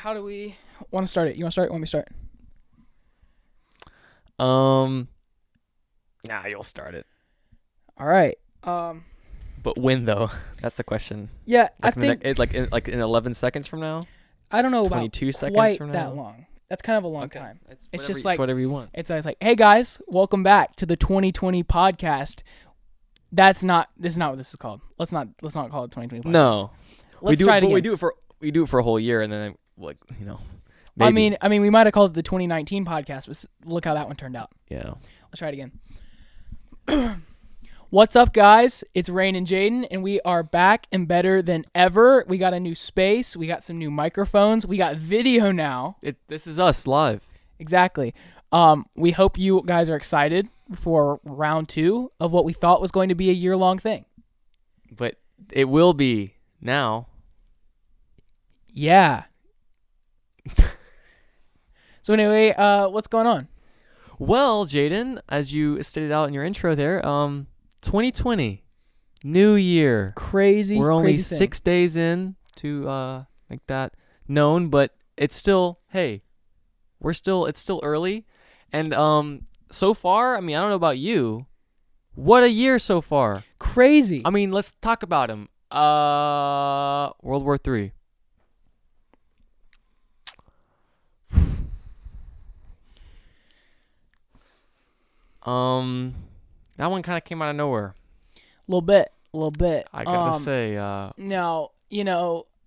how do we want to start it? You want to start? Want me to start? Nah, you'll start it. All right. But when though? That's the question. Yeah, Like I think in 11 seconds from now. I don't know about 22 seconds quite from now. that long. That's kind of a long Okay. time. It's just like whatever you want. It's always like, hey guys, welcome back to the 2020 podcast. This is not what this is called. Let's not call it 2020 podcast. No, Let's try it again. We do it for a whole year, and then Maybe. I mean, we might have called it the 2019 podcast, but look how that one turned out. Yeah. Let's try it again. What's up, guys? It's Rayne and JADON, and we are back and better than ever. We got a new space. We got some new microphones. We got video now. This is us live. Exactly. We hope you guys are excited for round 2 of what we thought was going to be a year-long thing. But it will be now. Yeah. So anyway, what's going on? Well, Jaden, as you stated out in your intro there, 2020, new year. Crazy. We're only crazy 6 days in to make that known, but it's still, hey, it's still early. And so far, I mean, I don't know about you. What a year so far. Crazy. I mean, let's talk about him. World War III. That one kind of came out of nowhere. A little bit. I gotta say, Now,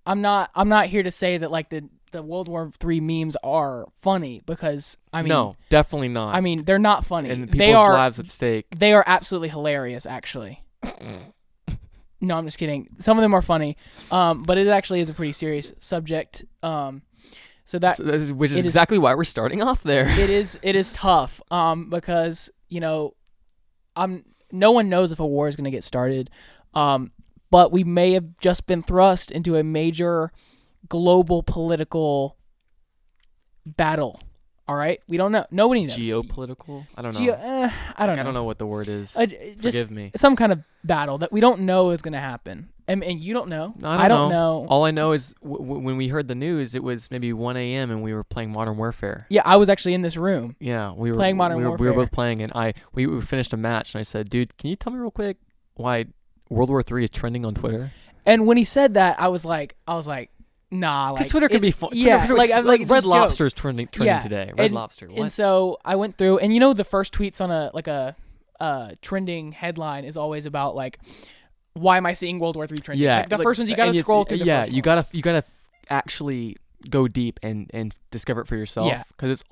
I'm not here to say that like the World War III memes are funny, because I mean, no, definitely not. I mean, they're not funny. And They people's are lives at stake. They are absolutely hilarious, actually. No, I'm just kidding. Some of them are funny, but it actually is a pretty serious subject. Which is exactly why we're starting off there. It is tough, because no one knows if a war is going to get started, but we may have just been thrust into a major global political battle. All right, we don't know. Nobody knows. Geopolitical? I don't know. I don't know. I don't know what the word is. Forgive me. Some kind of battle that we don't know is going to happen, and you don't know. No, I don't know. All I know is when we heard the news, it was maybe 1 a.m. and we were playing Modern Warfare. Yeah, I was actually in this room. Yeah, we were playing Modern Warfare. We were both playing, and we finished a match, and I said, "Dude, can you tell me real quick why World War III is trending on Twitter?" And when he said that, I was like, nah, like, because Twitter can be fun. Yeah, like Red Lobster's trending today. Red Lobster. What? And so I went through, and the first tweets on a trending headline is always about like, why am I seeing World War III trending? Yeah, like, the first ones you gotta scroll through. You gotta actually go deep and discover it for yourself. Yeah, because it's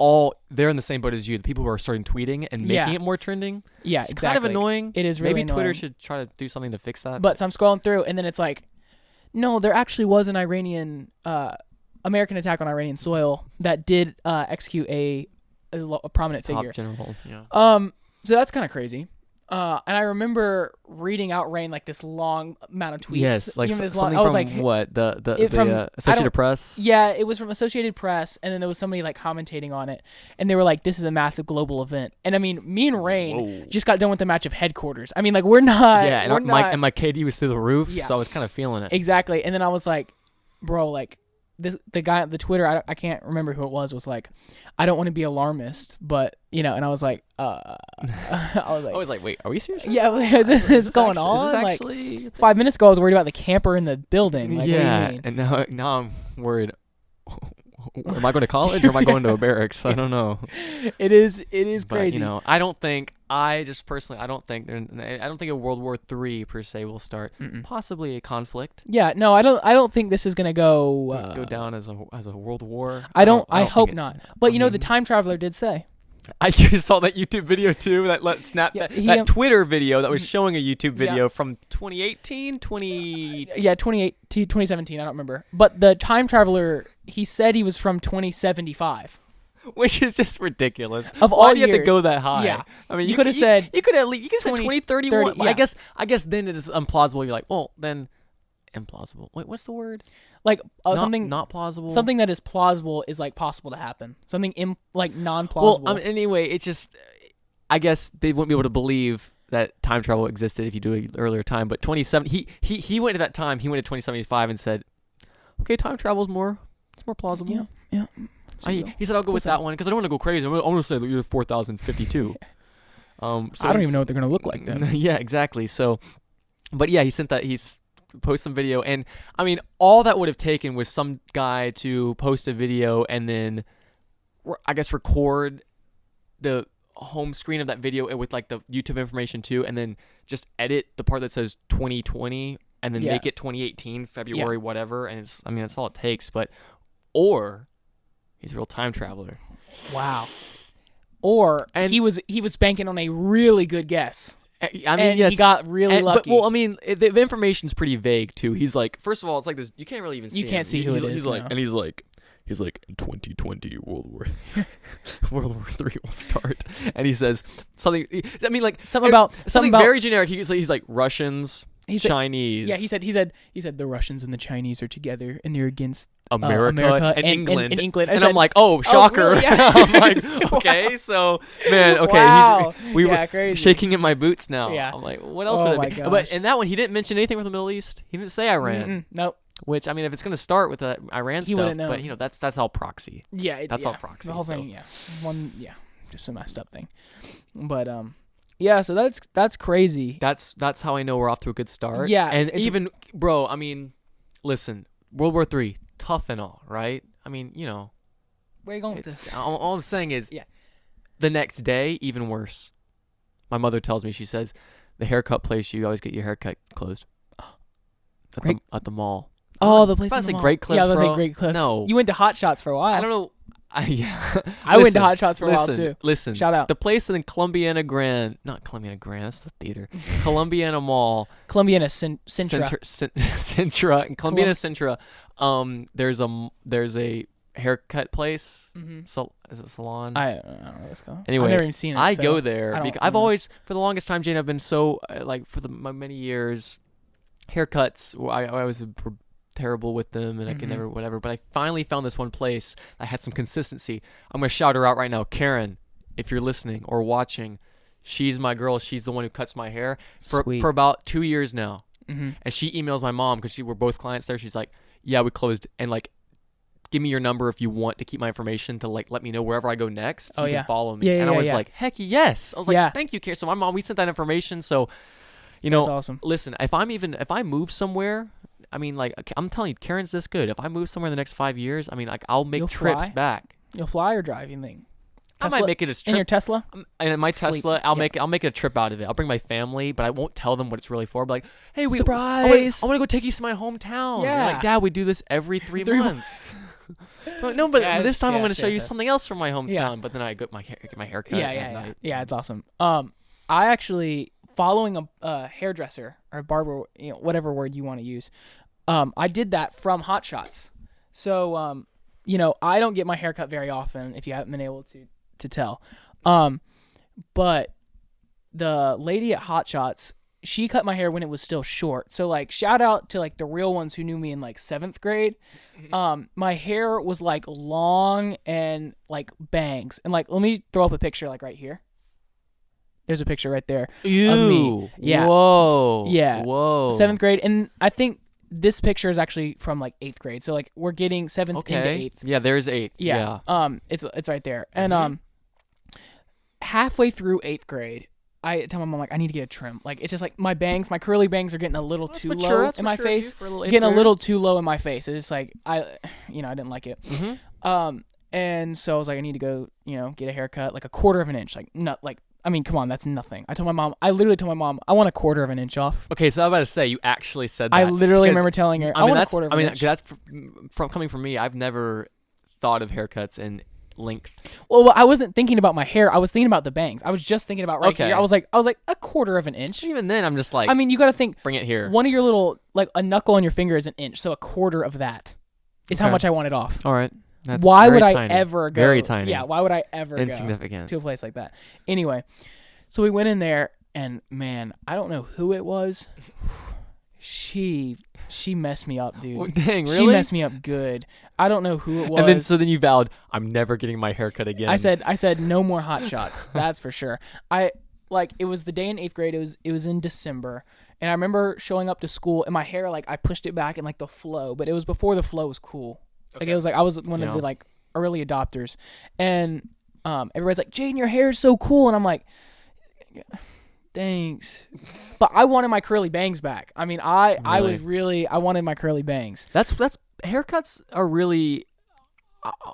they're in the same boat as you. The people who are starting tweeting and making it more trending. Yeah, it's exactly. kind of annoying. It is really maybe annoying. Twitter should try to do something to fix that. But so I'm scrolling through, and then it's like, no, there actually was an American attack on Iranian soil that did execute a prominent figure. Top general. Yeah. So that's kind of crazy. And I remember reading out Rayne like this long amount of tweets. Yes, like something from what the Associated Press. Yeah, it was from Associated Press, and then there was somebody like commentating on it, and they were like, "This is a massive global event." And I mean, me and Rayne just got done with the match of headquarters. I mean, like we're not. Yeah, and my KD was through the roof, so I was kind of feeling it. Exactly, and then I was like, "Bro, like." The guy at the Twitter, I can't remember who it was like, I don't want to be alarmist, but and I was like, I was like, wait, are we serious? Yeah, is this going on? Like 5 minutes ago, I was worried about the camper in the building. Like, yeah, and now I'm worried. Am I going to college or am I going to a barracks? I don't know. It is crazy. But, I don't think I don't think a World War III per se will start. Possibly a conflict. Yeah, no, I don't think this is gonna go down as a world war. I hope not. But the time traveler did say. I just saw that YouTube video too. That Twitter video that was showing a YouTube video from 2018, 2017. I don't remember. But the time traveler, he said he was from 2075. Which is just ridiculous. Why do you have to go that high? Yeah. I mean, you could have said 2031. Yeah. I guess then it is implausible. You're like, well, then implausible. Wait, what's the word? Like something not plausible. Something that is plausible is like possible to happen. Something non-plausible. Well, anyway, it's just I guess they wouldn't be able to believe that time travel existed if you do an earlier time. But 27, he went to that time. He went to 2075 and said, okay, time travel is more It's more plausible. Yeah. So He said I'll go with that one because I don't want to go crazy. I'm going to say you're 4,052. So I don't even know what they're gonna look like then. Yeah, exactly. So, but yeah, he sent that. He's post some video, and I mean, all that would have taken was some guy to post a video and then, I guess, record the home screen of that video with like the YouTube information too, and then just edit the part that says 2020 and then make it 2018 February whatever. And I mean, that's all it takes. Or he's a real time traveler. Wow. Or he was banking on a really good guess. I mean, and yes, he got really lucky. But, well, I mean, the information's pretty vague too. He's like, first of all, it's like this. You can't really even see. You can't see who it is. He's like, and he's like, in 2020, World War III will start, and he says something. I mean, like something about very generic. He's like Russians, Chinese. Yeah, he said the Russians and the Chinese are together and they're against America and England. And England. And I'm like, oh, shocker. Oh, really? Yeah. I'm like, okay, so, man, okay. Wow. We were crazy. shaking in my boots now. Yeah. I'm like, what else would it be? Gosh. But in that one, he didn't mention anything from the Middle East. He didn't say Iran. Nope. Which, I mean, if it's going to start with the Iran stuff, wouldn't know. But, that's all proxy. Yeah. That's all proxy. The whole thing, just a messed up thing. But, yeah, so that's crazy. That's how I know we're off to a good start. Yeah. And even, bro, I mean, listen, World War III, tough and all, right? I mean, where are you going with this? All I'm saying is, the next day, even worse. My mother tells me, she says, the haircut place, you always get your haircut closed. At the mall. Oh, the place in the mall. Great Clips, yeah, I was bro. like Great Clips. No. You went to Hot Shots for a while. I don't know. I went to Hot Shots for a while too. Listen, shout out. The place in Columbiana Grand, not Columbiana Grand, that's the theater. Columbiana Mall. Columbiana Sintra. Sintra. In Columbiana Sintra, there's a haircut place. Mm-hmm. So is it salon? I don't know what it's called. Anyway, I've never even seen it. I go there because I've always, for the longest time, Jane, I've been so my many years, haircuts. I was terrible with them, and I could never whatever. But I finally found this one place that had some consistency. I'm gonna shout her out right now, Karen, if you're listening or watching. She's my girl. She's the one who cuts my hair for about 2 years now. Mm-hmm. And she emails my mom because we're both clients there. She's like, "Yeah, we closed, and like, give me your number if you want to keep my information to like let me know wherever I go next. You can follow me." And I was like, "Heck yes!" I was like, "Thank you, Karen." So my mom, we sent that information. So, that's awesome. Listen, if I move somewhere. I mean, like, I'm telling you, Karen's this good. If I move somewhere in the next 5 years, I mean, like, I'll make trips back. You'll fly or drive, you think? Tesla? I might make it a trip. In your Tesla? And in my Tesla, I'll make it a trip out of it. I'll bring my family, but I won't tell them what it's really for. But like, hey, surprise! I want to go take you to my hometown. Yeah. Like, Dad, we do this every 3 months. But this time I'm going to show you something else from my hometown. Yeah. But then I get my haircut. Yeah, it's awesome. I actually, following a hairdresser or barber, whatever word you want to use, I did that from Hot Shots. So, I don't get my hair cut very often, if you haven't been able to tell. But the lady at Hot Shots, she cut my hair when it was still short. So, like, shout out to, like, the real ones who knew me in, like, 7th grade. My hair was, like, long and, like, bangs. And, like, let me throw up a picture, like, right here. There's a picture right there of me. Yeah. Whoa. Yeah. Whoa. 7th grade. And I think this picture is actually from like 8th grade. So like we're getting 7th into 8th. Yeah, there's 8th. Yeah. It's right there. And halfway through 8th grade, I tell my mom, like, I need to get a trim. Like, it's just like my curly bangs are getting a little too low in my face. Getting a little too low in my face. It's just like I didn't like it. Mm-hmm. And so I was like, I need to go, get a haircut, like a 1/4 of an inch. Like, not like, I mean, come on, that's nothing. I literally told my mom, I want a 1/4 of an inch off. Okay, so I was about to say, you actually said that. I literally remember telling her, I want a 1/4 of an inch. That's coming from me. I've never thought of haircuts in length. Well, I wasn't thinking about my hair. I was thinking about the bangs. I was just thinking about here. I was like, a 1/4 of an inch. Even then, I'm just like, I mean, you got to think. Bring it here. One of your little, like a knuckle on your finger is an inch, so a 1/4 of that is how much I want it off. All right. That's why would tiny. I ever go? Very tiny. Yeah, why would I ever Insignificant. go to a place like that? Anyway, so we went in there, and man, I don't know who it was. She messed me up, dude. Well, dang, really? She messed me up good. I don't know who it was. And then you vowed, I'm never getting my hair cut again. I said no more Hot Shots. That's for sure. It was the day in 8th grade. It was in December, and I remember showing up to school, and my hair, like, I pushed it back in like the flow, but it was before the flow was cool. Like it was like I was one of Yeah. the like early adopters, and everybody's like, Jaden, your hair is so cool, and I'm like, thanks, but I wanted my curly bangs back. I mean, I was really I wanted my curly bangs. That's haircuts are really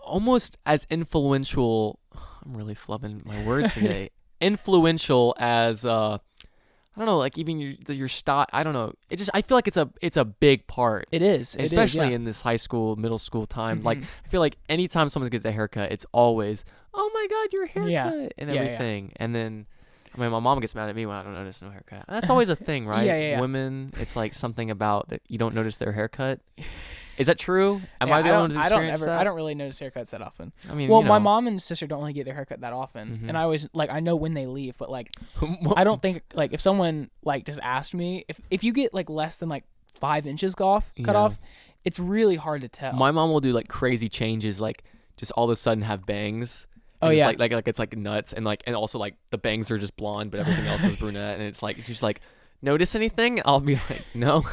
almost as influential. I'm really flubbing my words today. Influential as I don't know, like even your style. I don't know. I feel like it's a big part. It is, Especially in this high school, middle school time. Like I feel like anytime someone gets a haircut, it's always, oh my god, your haircut and everything. And then, I mean, my mom gets mad at me when I don't notice no haircut. That's always a thing, right? Yeah. Women, it's like something about that you don't notice their haircut. Is that true? Am I the only one who's experienced that? I don't really notice haircuts that often. I mean, well, my mom and sister don't really get their haircut that often, Mm-hmm. and I always like I know when they leave, but like I don't think like if someone like just asked me if you get like less than like 5 inches cut off, it's really hard to tell. My mom will do like crazy changes, like just all of a sudden have bangs. Oh and yeah, it's like it's like nuts, and also like the bangs are just blonde, but everything else is brunette, and it's like she's like, notice anything? I'll be like, no.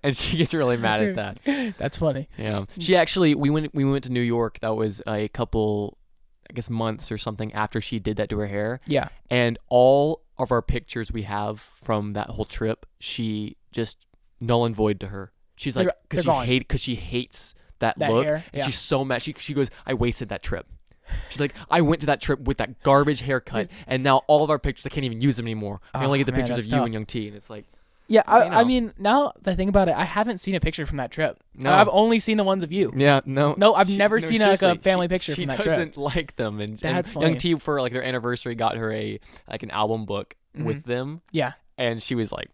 And she gets really mad at that. That's funny. Yeah. She actually we went to New York. That was a couple, I guess, months or something after she did that to her hair. Yeah. And all of our pictures we have from that whole trip, she just null and void to her. She's like, because she hates that look, hair. and she's so mad. She goes, I wasted that trip. She's like, I went to that trip with that garbage haircut, and now all of our pictures, I can't even use them anymore. I only get the pictures of you and Young T, and it's like. Yeah, I mean, now that I think about it, I haven't seen a picture from that trip. No. I've only seen the ones of you. Yeah, no. No, I've never seen like a family picture she from that trip. She doesn't like them, and That's funny. Young T for like their anniversary got her an album book with them. Yeah, and she was like,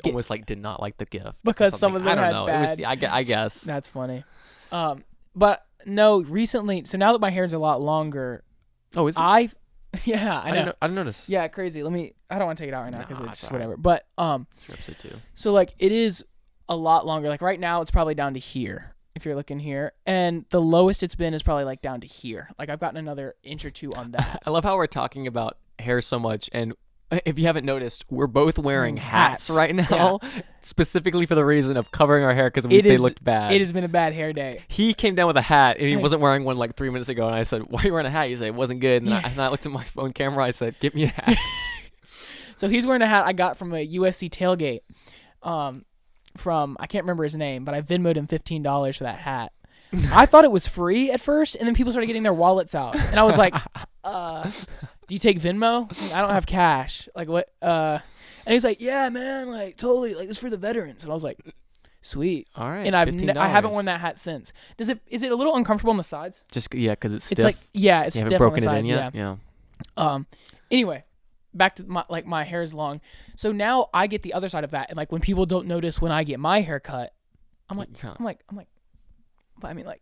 almost like did not like the gift because some of them I don't had know. bad. It was, I guess. That's funny. But no, recently. So now that my hair's a lot longer. Oh, is it? Yeah, I know. I didn't notice. Yeah, crazy. I don't want to take it out right now because it's sorry. whatever. But It's your episode 2. So like it is a lot longer. Like right now, it's probably down to here. If you're looking here, and the lowest it's been is probably like down to here. Like I've gotten another inch or 2 on that. I love how we're talking about hair so much, and if you haven't noticed, we're both wearing hats right now, specifically for the reason of covering our hair because they looked bad. It has been a bad hair day. He came down with a hat, and he wasn't wearing one like 3 minutes ago, and I said, why are you wearing a hat? He said, it wasn't good, and I looked at my phone camera, I said, get me a hat. So he's wearing a hat I got from a USC tailgate from, I can't remember his name, but I Venmoed him $15 for that hat. I thought it was free at first, and then people started getting their wallets out, and I was like, do you take Venmo? I don't have cash. Like what? And he's like, yeah, man, like totally, like this is for the veterans. And I was like, sweet. All right. And I haven't worn that hat since. Is it a little uncomfortable on the sides? Just because it's stiff. It's like it's you stiff haven't broken on the sides. it in yet? Yeah. Anyway, back to my hair is long, so now I get the other side of that, and like when people don't notice when I get my hair cut, I'm like, but I mean like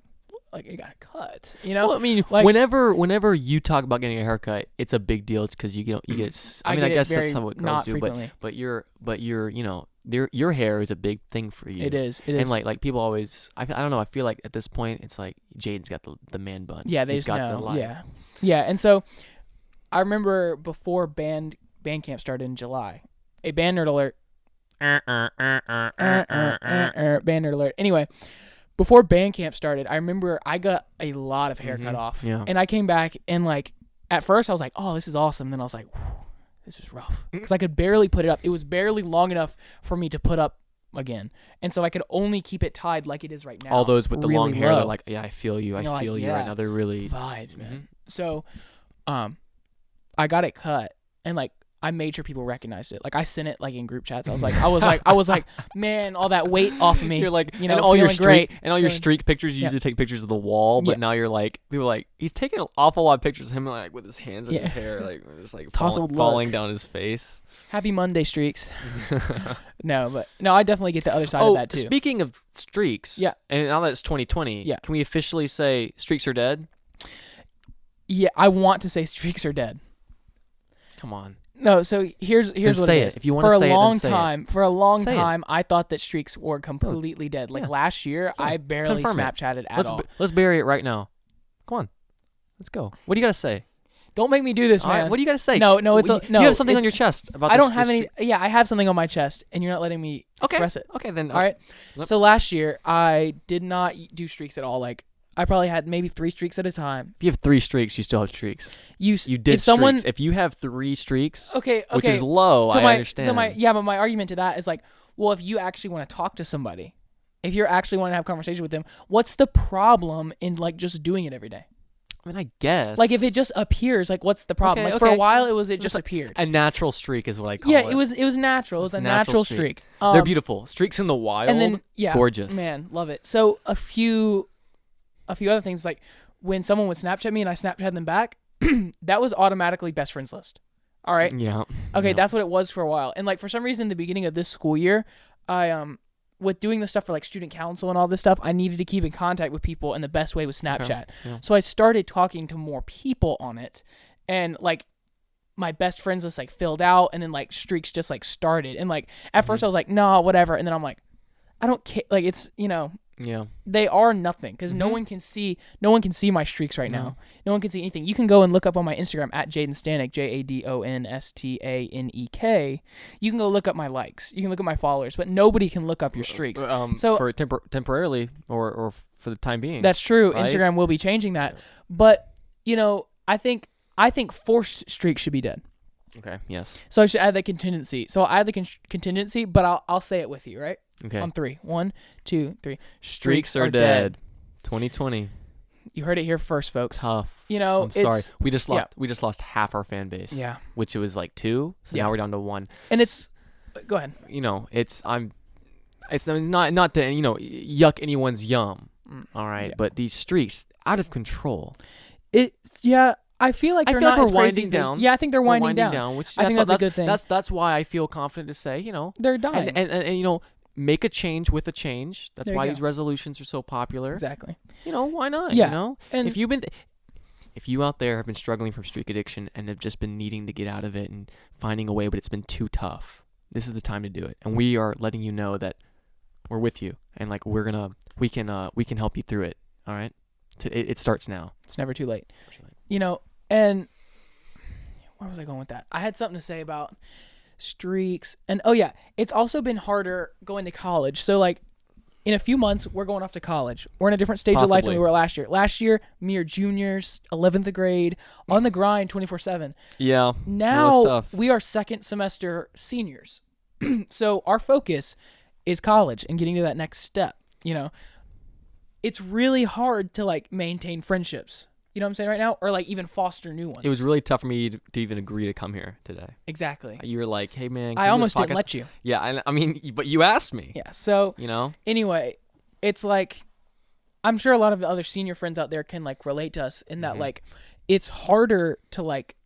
it got cut, you know? Well, I mean, like, whenever you talk about getting a haircut, it's a big deal. It's because you get. I guess that's what girls do. Frequently. But your your hair is a big thing for you. It is. And like people always, I don't know. I feel like at this point, it's like Jaden's got the man bun. Yeah, they He's just got know. the life. Yeah. And so I remember before band camp started in July. A band nerd alert. Band nerd alert. Anyway. Before band camp started, I remember I got a lot of hair cut off. Yeah. And I came back and like, at first I was like, oh, this is awesome. Then I was like, this is rough. Because I could barely put it up. It was barely long enough for me to put up again. And so I could only keep it tied like it is right now. All those with the really long hair, low. they're like, yeah, I feel you. I feel you right now. They're really vibes, man. So, I got it cut and like, I made sure people recognized it. Like I sent it like in group chats. I was like, man, all that weight off of me. You're like, you know, and all your great. And all your streak pictures, you usually take pictures of the wall, but now you're like, people are like, he's taking an awful lot of pictures of him like with his hands in his hair, like just like falling down his face. Happy Monday streaks. No, I definitely get the other side of that too. Speaking of streaks, and now that it's 2020, can we officially say streaks are dead? Yeah, I want to say streaks are dead. Come on. No, so here's what it is. If you want to say it, for a long time, I thought that streaks were completely dead. Like last year, I barely Snapchatted at all. Let's bury it right now. Come on, let's go. What do you gotta say? Don't make me do this, All man. right, what do you got to say? No, it's you have something on your chest about. I don't have any. Yeah, I have something on my chest, and you're not letting me express it. Okay, then. All right. Yep. So last year, I did not do streaks at all. Like, I probably had maybe 3 streaks at a time. If you have 3 streaks, you still have streaks. You did if someone, streaks. If you have 3 streaks, okay, which is low, so I understand. But my argument to that is like, well, if you actually want to talk to somebody, if you're actually want to have a conversation with them, what's the problem in like just doing it every day? I mean, I guess. Like, if it just appears, like, what's the problem? For a while, it just appeared. A natural streak is what I call it. Yeah, it was natural. It was a natural streak. They're beautiful. Streaks in the wild, and then, gorgeous. Man, love it. So a few other things, like when someone would Snapchat me and I Snapchat them back, that was automatically best friends list. All right? Yeah. Okay, that's what it was for a while. And like for some reason, the beginning of this school year, I with doing the stuff for like student council and all this stuff, I needed to keep in contact with people, and the best way was Snapchat. Okay. Yeah. So I started talking to more people on it, and like my best friends list like filled out, and then like streaks just like started. And like at first I was like, no, whatever, and then I'm like, I don't care. Like, it's, they are nothing because no one can see my streaks right now. No one can see anything. You can go and look up on my Instagram at Jadon Stanek, JADONSTANEK. You can go look up my likes. You can look at my followers, but nobody can look up your streaks. So for temporarily or for the time being. That's true. Right? Instagram will be changing that, but I think forced streaks should be dead. Okay. Yes. So I should add the contingency. So I'll add the contingency, but I'll say it with you, right? Okay. On 3. 1, 2, 3. Streaks are dead. 2020. You heard it here first, folks. Tough. I'm sorry. We just lost half our fan base. Yeah. Which it was like 2. So now we're down to 1. And it's go ahead. It's not to yuck anyone's yum. All right. Yeah. But these streaks out of control. I feel like we're winding down. Yeah, I think they're winding down. Which I think that's a good thing. That's why I feel confident to say, they're dying. And make a change with a change. That's why these resolutions are so popular. Exactly. Why not? Yeah. And if you out there have been struggling from streak addiction and have just been needing to get out of it and finding a way, but it's been too tough, this is the time to do it. And we are letting you know that we're with you, and like we can help you through it. All right. It starts now. It's never too late. And where was I going with that? I had something to say about streaks, and it's also been harder going to college. So like in a few months we're going off to college. We're in a different stage of life than we were last year. Last year, mere juniors, 11th grade, on the grind 24/7. Yeah. Now we are second semester seniors. So our focus is college and getting to that next step. It's really hard to like maintain friendships. You know what I'm saying right now? Or like even foster new ones. It was really tough for me to even agree to come here today. Exactly. You were like, hey man, I almost didn't let you. Yeah, I mean, but you asked me. Yeah, so anyway, it's like I'm sure a lot of the other senior friends out there can like relate to us in that like it's harder to like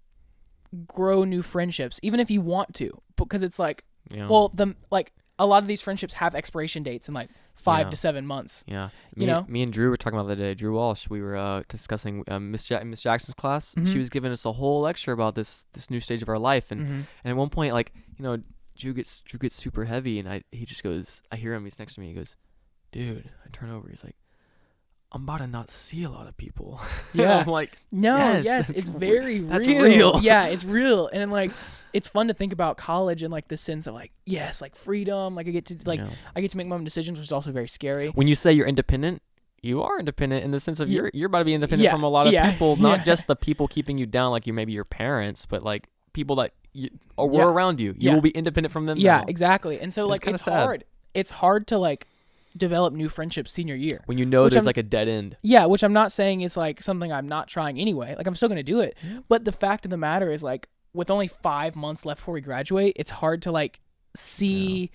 grow new friendships, even if you want to, because it's like a lot of these friendships have expiration dates in like 5 to 7 months. Yeah. Me and Drew were talking about the other day. Drew Walsh, we were discussing Miss Jackson's class. She was giving us a whole lecture about this new stage of our life. And at one point, like, Drew gets super heavy, and he just goes, I hear him, he's next to me, he goes, dude, I turn over, he's like, I'm about to not see a lot of people. Yeah. I'm like, no, yes, it's very real. That's real. Yeah, it's real. And like, it's fun to think about college in like the sense of like, yes, like freedom. Like I get to make my own decisions, which is also very scary. When you say you're independent, you are independent in the sense of you're about to be independent from a lot of people, not just the people keeping you down, like maybe your parents, but like people that were around you. You will be independent from them. Yeah, now. exactly. And so like it's hard. It's hard to like develop new friendships senior year when there's like a dead end. Yeah, which I'm not saying is like something I'm not trying anyway. Like I'm still gonna do it. But the fact of the matter is like with only 5 months left before we graduate, it's hard to like see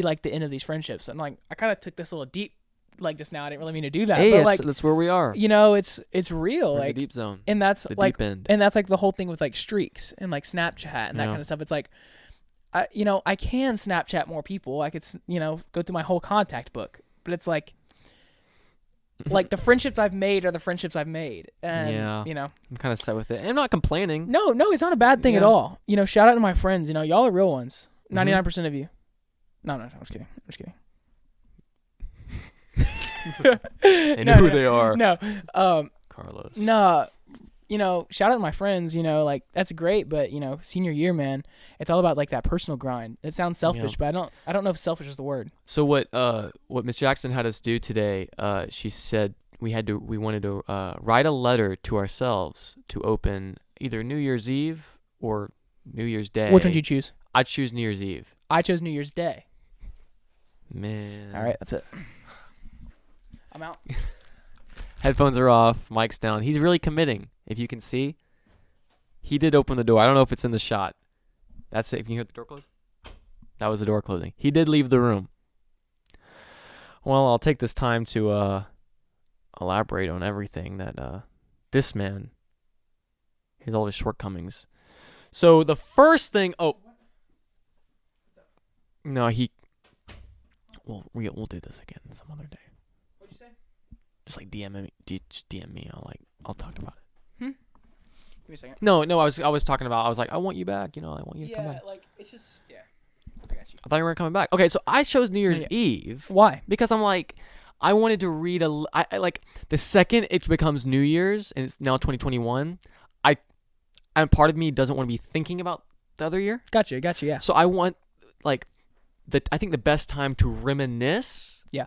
like the end of these friendships. And like I kind of took this little deep like just now. I didn't really mean to do that. Hey, but like that's where we are. It's real. We're like in the deep zone. And that's the like deep end. And that's like the whole thing with like streaks and like Snapchat and that kind of stuff. It's like I can Snapchat more people. I could go through my whole contact book. But it's like the friendships I've made are the friendships I've made. And, I'm kind of set with it. And I'm not complaining. No, it's not a bad thing at all. Shout out to my friends. Y'all are real ones. 99% of you. No, I'm just kidding. They know who they are. No. Carlos. No. shout out to my friends, like that's great, but senior year, man, it's all about like that personal grind. It sounds selfish, Yeah. but I don't know if selfish is the word. So what Miss Jackson had us do today, she said we wanted to write a letter to ourselves to open either New Year's Eve or New Year's Day. Which one did you choose? I'd choose New Year's Eve. I chose New Year's Day. Man. All right, that's it. I'm out. Headphones are off, mic's down. He's really committing. If you can see, he did open the door. I don't know if it's in the shot. That's it. Can you hear the door close? That was the door closing. He did leave the room. Well, I'll take this time to elaborate on everything that this man, all his shortcomings. So the first thing, no, we'll do this again some other day. What'd you say? Just like DM me. I'll talk about it. Give me a second. No, I was talking about. I was like, I want you back. I want you to come back. Yeah, like it's just I got you. I thought you were coming back. Okay, so I chose New Year's Eve. Why? Because I'm like, I wanted to read I like the second it becomes New Year's and it's now 2021. And part of me doesn't want to be thinking about the other year. Gotcha. Yeah. So I want I think the best time to reminisce. Yeah.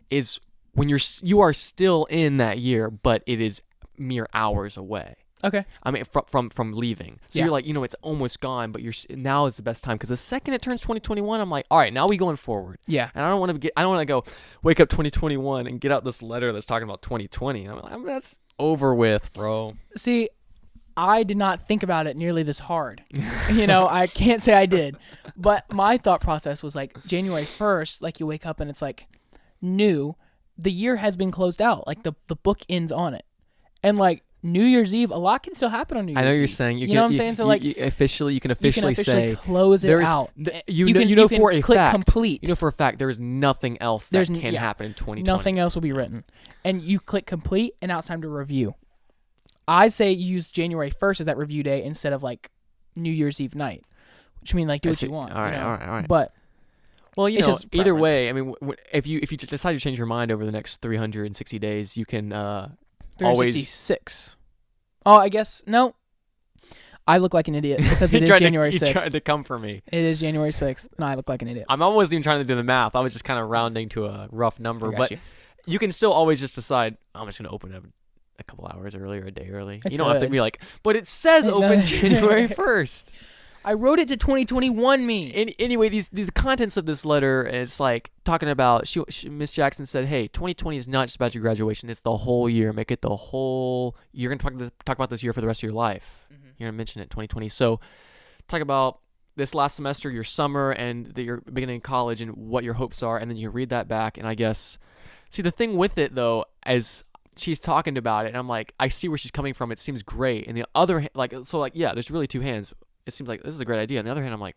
Is when you are still in that year, but it is mere hours away. Okay. I mean, from leaving. So you're like, it's almost gone, but now is the best time because the second it turns 2021, I'm like, all right, now we going forward. Yeah. And I don't want to go wake up 2021 and get out this letter that's talking about 2020. And I'm like, that's over with, bro. See, I did not think about it nearly this hard. I can't say I did, but my thought process was like January 1st, like you wake up and it's like new. The year has been closed out. Like the book ends on it, and like New Year's Eve, a lot can still happen on New Year's Eve. I know you're saying you know what I'm saying. So like you can officially say close it out. You know for a click fact. Complete. You know for a fact there is nothing else that can happen in 2020. Nothing else will be written, and you click complete, and now it's time to review. I say use January 1st as that review day instead of like New Year's Eve night, which mean like do what you want. All right. But well, just either preference. way, I mean, if you decide to change your mind over the next 360 days, you can 366. Oh, I guess no. I look like an idiot because it is January 6th. You tried to come for me. It is January 6th, and I look like an idiot. I'm almost even trying to do the math. I was just kind of rounding to a rough number, but you can still always just decide, I'm just going to open it a couple hours early or a day early. You don't have to be like, but it says open January 1st. I wrote it to 2021 me. Anyway, the contents of this letter is like talking about, Miss Jackson said, hey, 2020 is not just about your graduation. It's the whole year. Make it the whole, you're going to talk about this year for the rest of your life. Mm-hmm. You're going to mention it 2020. So talk about this last semester, your summer, and your beginning of college and what your hopes are. And then you read that back. And I guess, see, the thing with it, though, as she's talking about it, and I'm like, I see where she's coming from. It seems great. And the other hand, there's really two hands. It seems like this is a great idea. On the other hand, I'm like,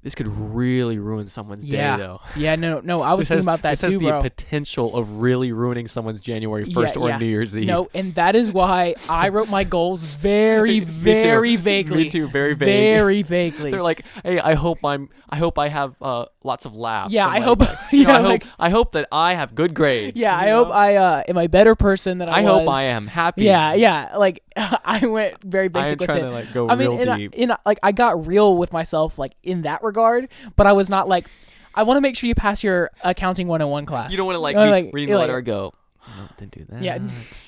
this could really ruin someone's day, though. Yeah, no. I was thinking about that too, bro. This has the potential of really ruining someone's January 1st or New Year's Eve. No, and that is why I wrote my goals very, very vaguely. Me too, very vague. Very vaguely. They're like, hey, I hope I have lots of laughs. Yeah, I hope. I hope that I have good grades. Yeah, I hope I am a better person than I was. I hope I am happy. Yeah. Like I went very basic with it. I'm trying to go real deep. I got real with myself like in that regard, but I was not like, I want to make sure you pass your accounting 101 class. You don't want to be reading the letter and go, no, didn't do that. Yeah.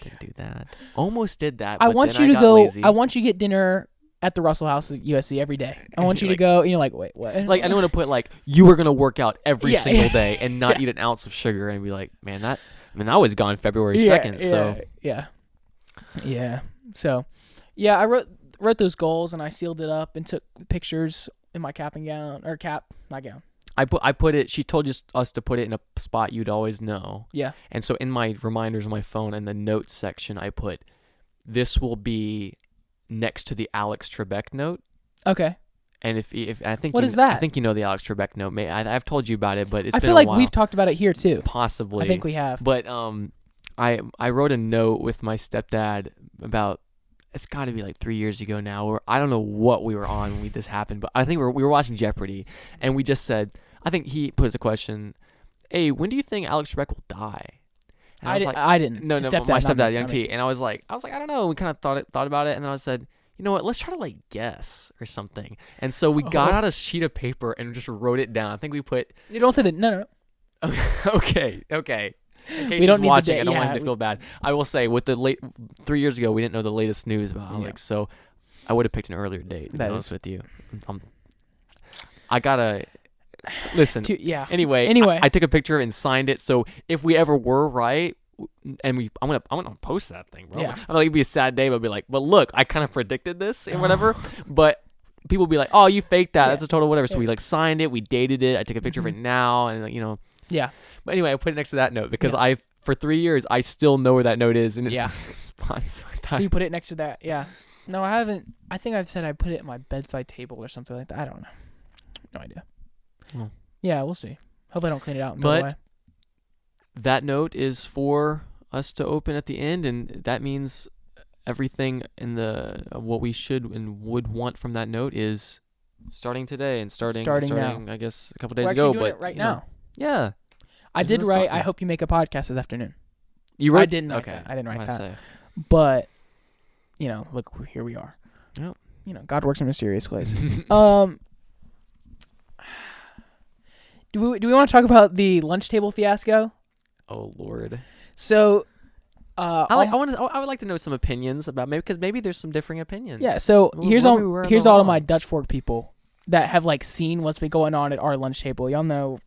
Didn't do that. Almost did that. I but want then you to got go. lazy. I want you to get dinner at the Russell House at USC every day. I want you to go. And you're like, wait, what? Like I don't want to put like you were gonna work out every single day and not eat an ounce of sugar and be like, man, that was gone February 2nd. So yeah. So yeah, I wrote those goals and I sealed it up and took pictures in my cap and gown or cap, not gown. I put it. She told us to put it in a spot you'd always know. Yeah. And so in my reminders on my phone in the notes section, I put, this will be next to the Alex Trebek note. Okay. And if I think what is that? I think you know the Alex Trebek note. I've told you about it, but it's been a while. I feel like while. we've talked about it here too. Possibly. I think we have. But I wrote a note with my stepdad about. It's got to be like 3 years ago now. Or I don't know what we were on when this happened, but I think we were watching Jeopardy, and we just said, I think he posed a question, hey, when do you think Alex Trebek will die? And I was like, I didn't. no, His my not stepdad, me, young not me. T. And I was like, I don't know. We kind of thought about it, and then I said, you know what? Let's try to like guess or something. And so we got out a sheet of paper and just wrote it down. I think we put. You don't say that. No. Okay. In case We he's don't need the watching, date, I don't want yeah, him to feel bad. I will say, with the 3 years ago, we didn't know the latest news about Alex, so I would have picked an earlier date. To be honest with you, I gotta listen. Anyway, I took a picture and signed it. So if we ever were right, and I'm gonna post that thing, bro. Yeah. I know it'd be a sad day, but be like, but look, I kind of predicted this and whatever. But people be like, oh, you faked that. That's a total whatever. So we like signed it, we dated it. I took a picture of it now, and you know. Yeah. But anyway, I put it next to that note because for 3 years I still know where that note is, and it's the same spot. So you put it next to that. Yeah. No, I haven't. I think I've said I put it at my bedside table or something like that. I don't know. No idea. Oh. Yeah, we'll see. Hope I don't clean it out. But that note is for us to open at the end, and that means everything in what we should and would want from that note is starting today and starting now. I guess a couple days We're ago. doing But it right now. Yeah. I did write. I hope you make a podcast this afternoon. You wrote? I didn't write that. I didn't write that. Say. But look, here we are. Yep. God works in mysterious ways. Do we want to talk about the lunch table fiasco? Oh Lord. So, I would like to know some opinions about because maybe there's some differing opinions. Yeah. So here's all of my Dutch Fork people that have like seen what's been going on at our lunch table. Y'all know.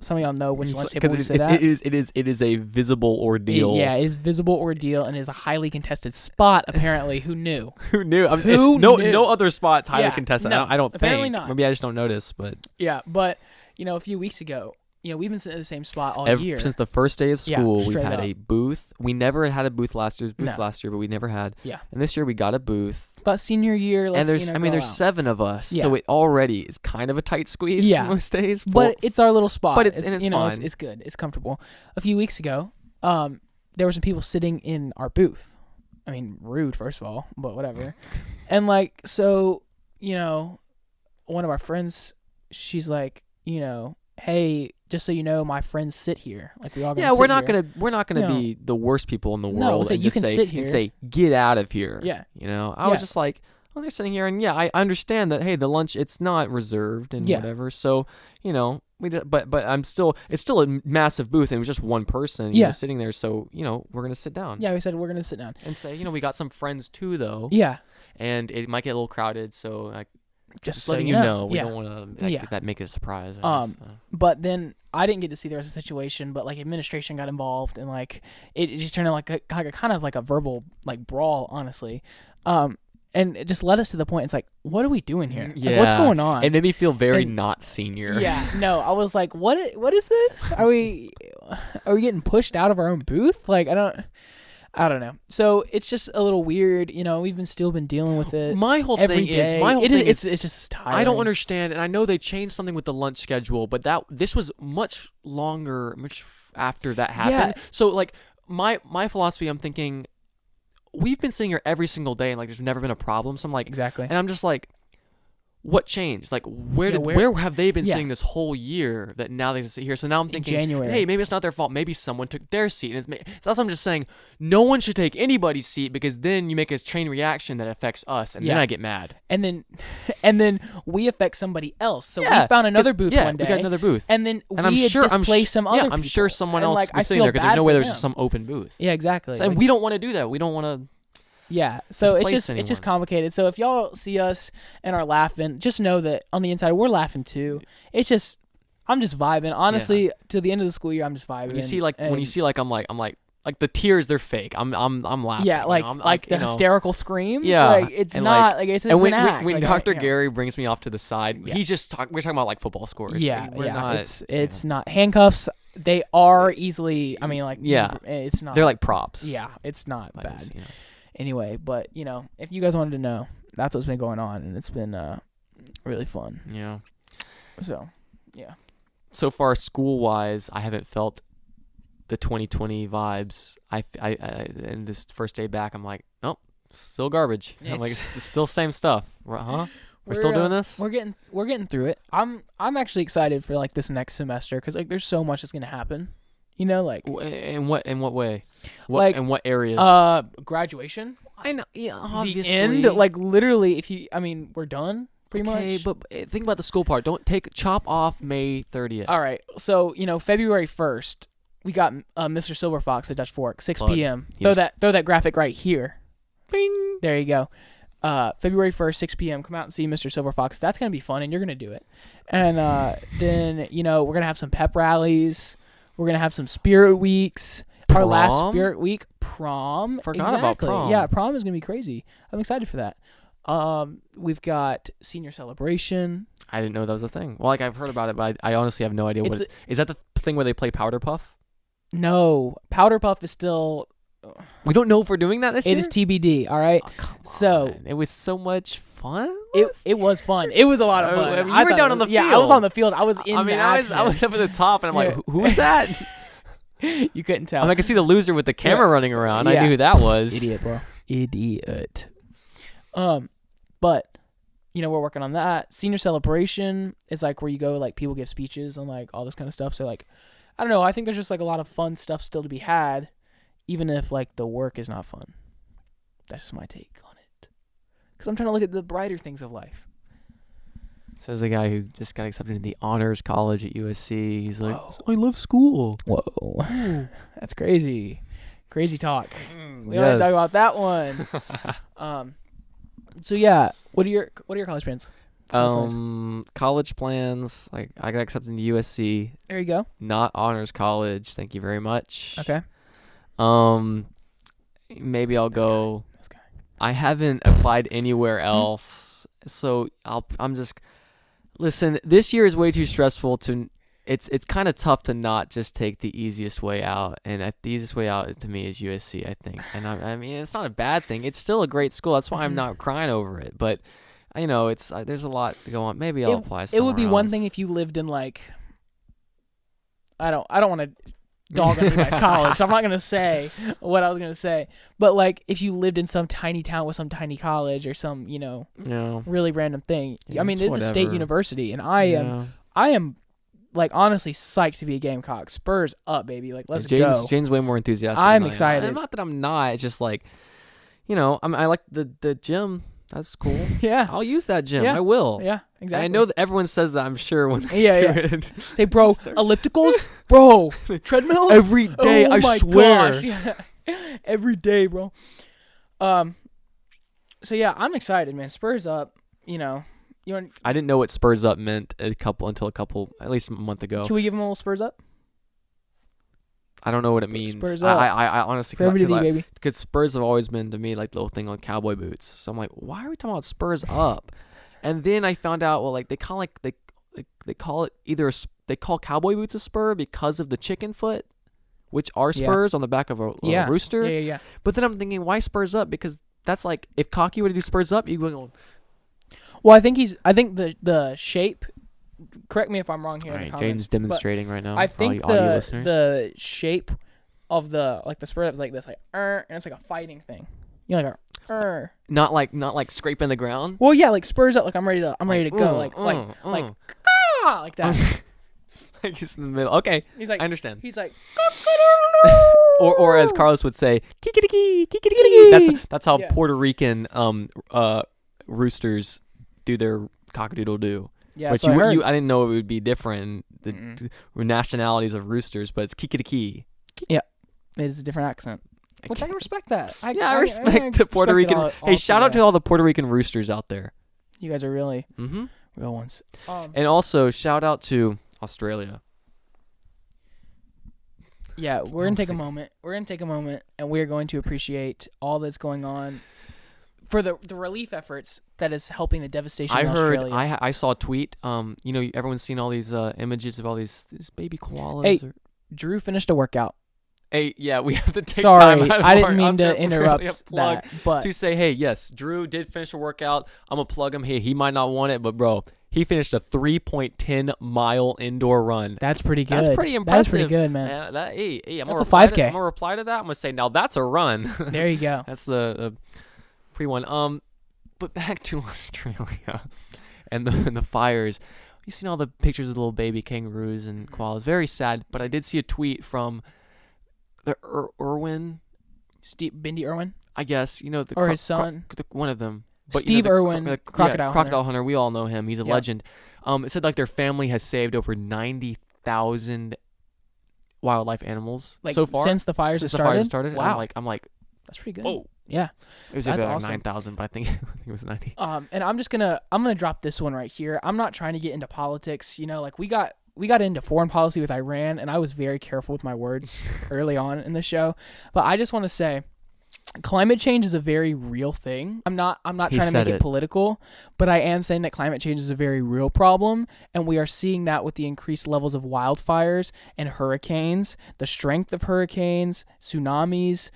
Some of y'all know which lunch table we sit at. It is a visible ordeal. It is visible ordeal and is a highly contested spot. Apparently, who knew? Who knew? No other spots highly contested. No, I don't apparently think. Not. Maybe I just don't notice. But but a few weeks ago, we've been sitting at the same spot all year since the first day of school. We've had up. a booth. We never had a booth last year. Last year, but we never had. Yeah. And this year we got a booth. But senior year, there's 7 of us, so it already is kind of a tight squeeze most days. But it's our little spot. But it's fine. It's good. It's comfortable. A few weeks ago, there were some people sitting in our booth. I mean, rude, first of all, but whatever. And one of our friends, she's like, hey, just so you know, my friends sit here. Like we all gonna sit here. We're not gonna be the worst people in the world. No, you can sit here and say get out of here. Yeah. I was just like, oh, they're sitting here, and I understand that. Hey, the lunch, it's not reserved and whatever. So but it's still a massive booth, and it was just one person sitting there. So we're gonna sit down. Yeah, we said we're gonna sit down and say we got some friends too though. Yeah. And it might get a little crowded, so just so letting you know. We don't want to make it a surprise. But then I didn't get to see the rest of the situation, but administration got involved, and it just turned into a kind of like a verbal brawl, honestly. And it just led us to the point. It's like, what are we doing here? Yeah. What's going on? It made me feel very not senior. Yeah. No, I was like, what is this? Are we getting pushed out of our own booth? I don't know. So it's just a little weird. We've still been dealing with it. My whole thing is it's just tiring. I don't understand, and I know they changed something with the lunch schedule, but this was much longer, much after that happened. Yeah. So my philosophy, I'm thinking, we've been sitting here every single day, and there's never been a problem. So I'm like, exactly, and I'm just like, what changed? Where have they been sitting this whole year that now they can sit here? So now I'm thinking, January. Hey, maybe it's not their fault. Maybe someone took their seat. And that's what I'm just saying. No one should take anybody's seat, because then you make a chain reaction that affects us, and then I get mad. And then we affect somebody else. So we found another booth one day. We got another booth. And then we displaced some other people. I'm sure someone else was sitting there, because there's no way there's just some open booth. Yeah, exactly. And we don't want to do that. We don't want to. Yeah, so it's just complicated. So if y'all see us and are laughing, just know that on the inside we're laughing too. It's just I'm just vibing. Honestly, to the end of the school year, I'm just vibing. When you see I'm like the tears, they're fake. I'm laughing. Yeah, the hysterical screams. Yeah, it's not it's an act. When Dr. Gary brings me off to the side, he's just we're talking about football scores. Yeah, it's not handcuffs. They are easily. I mean, it's not. They're like props. Yeah, it's not bad. Anyway, but if you guys wanted to know, that's what's been going on, and it's been really fun. Yeah. So, yeah. So far, school-wise, I haven't felt the 2020 vibes. And this first day back, I'm like, nope, still garbage. I'm like, it's still same stuff, huh? We're still doing this. We're getting through it. I'm actually excited for this next semester, because there's so much that's gonna happen. You know, like In what way? Like, in what areas? Graduation, I know. Yeah, obviously. the end. Like literally, we're done pretty Okay, much. but think about the school part. Don't chop off May 30th. All right, so February 1st, we got Mr. Silverfox at Dutch Fork, 6 Plug. p.m. He's- Throw that graphic right here. Bing. There you go. February 1st, 6 p.m. Come out and see Mr. Silverfox. That's gonna be fun, and you're gonna do it. And then we're gonna have some pep rallies. We're gonna have some spirit weeks. Our Prom? last spirit week, prom. Forgot about prom. Yeah, prom is gonna be crazy. I'm excited for that. We've got senior celebration. I didn't know that was a thing. Well, like I've heard about it, but I honestly have no idea what it is. Is that the thing where they play Powder Puff? No, Powder Puff is still. We don't know if we're doing that this year. It is TBD. All right. Oh, come So- on. It was so much fun. It was fun. It was a lot of fun. I mean, you I were thought down it on the was- Yeah, I was field. on the field. I was in the I action. was up at the top, and I'm Yeah. like, who is that? You couldn't tell. I mean, I could see the loser with the camera running around. I Yeah. knew who that was. Idiot, bro. Idiot. But we're working on that. Senior celebration is like where you go, like people give speeches and like all this kind of stuff. So like, I don't know. I think there's just like a lot of fun stuff still to be had, even if like the work is not fun. That's just my take on it. Because I'm trying to look at the brighter things of life. Says the guy who just got accepted into the honors college at USC. He's like, Whoa. I love school. Whoa, that's crazy. Crazy talk. We Yes. don't talk about that one. So yeah, what are your college plans? College plans. Like I got accepted into USC, There you go. not honors college. Thank you very much. Okay. Maybe I'll go. This guy. I haven't applied anywhere else, so I'm just. Listen, this year is way too stressful to. It's kind of tough to not just take the easiest way out, and the easiest way out to me is USC, I think. And I mean, it's not a bad thing. It's still a great school. That's why I'm not crying over it. But it's there's a lot to go on. Maybe I'll apply. It would be somewhere one else. thing if you lived in like. I don't want to dog on anybody's college, so I'm not gonna say what I was gonna say. But like, if you lived in some tiny town with some tiny college or some really random thing. Yeah, I mean, it's it's a state whatever. university, and I am like honestly psyched to be a Gamecock. Spurs up, baby! Like let's go. Jane's way more enthusiastic. I'm than I am. excited. And not that I'm not. It's just like, I like the gym. That's cool. Yeah, I'll use that gym. Yeah. I will. yeah, And exactly. I know that everyone says that. I'm sure when they Yeah, do yeah. it. Say, bro, ellipticals, bro, treadmills Every day, Oh I my swear. gosh, yeah. Every day, bro. So yeah, I'm excited, man. Spurs up. You want? I didn't know what Spurs Up meant at least a month ago. Can we give them a little Spurs up? I don't know what it means. Spurs up. I honestly Forever to thee, baby. because Spurs have always been to me like the little thing on cowboy boots. So I'm like, why are we talking about Spurs Up? And then I found out, well, like they call it either they call cowboy boots a spur because of the chicken foot, which are Yeah. spurs on the back of a Yeah. rooster. Yeah. But then I'm thinking, why Spurs Up? Because that's like if Cocky were to do Spurs Up, you go. Well, I think the shape. Correct me if I'm wrong here. All in the right, comments, Jaden's demonstrating right now. I think all you listeners. the shape of the spur is like this, like and it's like a fighting thing. Not like scraping the ground. Well, yeah, like Spurs up, like I'm ready to go, like that. Like it's in the middle. Okay, He's like, I understand. he's like, Or as Carlos would say, kikidiki, kikidiki. That's how Yeah. Puerto Rican roosters do their cockadoodle-doo. yeah. Which so I heard. I didn't know it would be different, the nationalities of roosters, but it's kikidiki. It is a different accent, which I can respect that. I respect the Puerto respect it Rican. all Hey, shout out together. to all the Puerto Rican roosters out there. You guys are really Mm-hmm. real ones. And also, shout out to Australia. Yeah, we're gonna take a moment. We're gonna take a moment, and we're going to appreciate all that's going on for the relief efforts that is helping the devastation I in heard. Australia. I saw a tweet. Everyone's seen all these images of all these baby koalas. Hey, Drew finished a workout. Hey, yeah, we have to take Sorry, time out of I our- didn't mean us to really interrupt plug that, but to say, hey, yes, Drew did finish a workout. I'm gonna plug him. Hey, he might not want it, but bro, he finished a 3.10 mile indoor run. that's pretty good. That's pretty impressive. That's pretty good, man. I'm That's a gonna reply 5K. I'm gonna reply to that. I'm gonna say, now that's a run. There you go. That's the pre one. But back to Australia and the fires. you seen all the pictures of the little baby kangaroos and koalas. Very sad. But I did see a tweet from the Irwin, Bindi Irwin, I guess, or his son, one of them. But Steve Irwin, crocodile hunter. We all know him. He's a Yeah. legend. It said like their family has saved over 90,000 wildlife animals like so far since the fires since have the started. fires started. Wow, I'm like, that's pretty good. whoa. Yeah, It was That's either like awesome. 9,000, but I think it was 90. and I'm gonna drop this one right here. I'm not trying to get into politics. Like we got into foreign policy with Iran, and I was very careful with my words early on in the show. But I just want to say, climate change is a very real thing. I'm not trying to make it political, but I am saying that climate change is a very real problem, and we are seeing that with the increased levels of wildfires and hurricanes, the strength of hurricanes, tsunamis.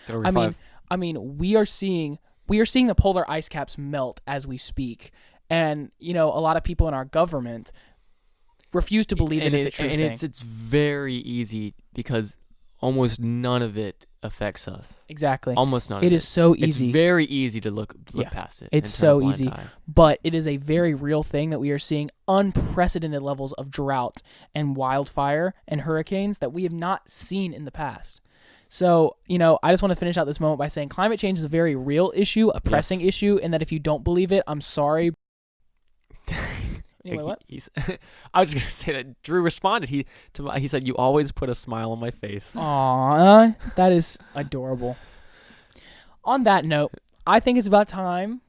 I mean, we are seeing the polar ice caps melt as we speak, and a lot of people in our government refuse to believe that it's a true thing. And it's very easy because almost none of it affects us. Exactly. Almost none of It it. is so easy. It's very easy to look Yeah. past it. It's and turn a so blind easy. eye. But it is a very real thing that we are seeing unprecedented levels of drought and wildfire and hurricanes that we have not seen in the past. So, I just want to finish out this moment by saying climate change is a very real issue, a pressing issue, and that if you don't believe it, I'm sorry. Anyway, what? I was going to say that Drew responded. He said, "You always put a smile on my face." Aww, that is adorable. On that note, I think it's about time.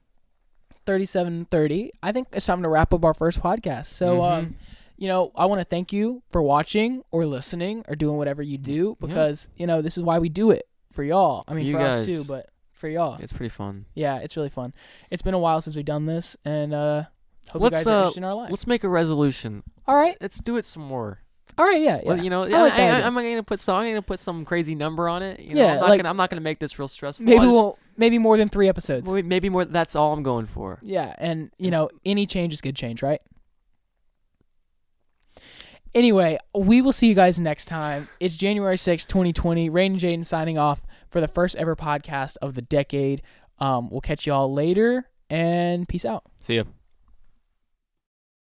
37:30. I think it's time to wrap up our first podcast. So, I want to thank you for watching or listening or doing whatever you do, because this is why we do it, for y'all. I mean, You for guys. us too, but for y'all. It's pretty fun. Yeah, it's really fun. It's been a while since we've done this, and hope you guys are interested in our life. Let's make a resolution. All right. Let's do it some more. All right, yeah. Well, I like that idea. I'm going to put some crazy number on it. I'm not going to make this real stressful. Maybe more than 3 episodes. Maybe more. That's all I'm going for. Yeah, and any change is good change, right? Anyway, we will see you guys next time. It's January 6th, 2020. Rayne and Jaden signing off for the first ever podcast of the decade. We'll catch y'all later, and peace out. See ya.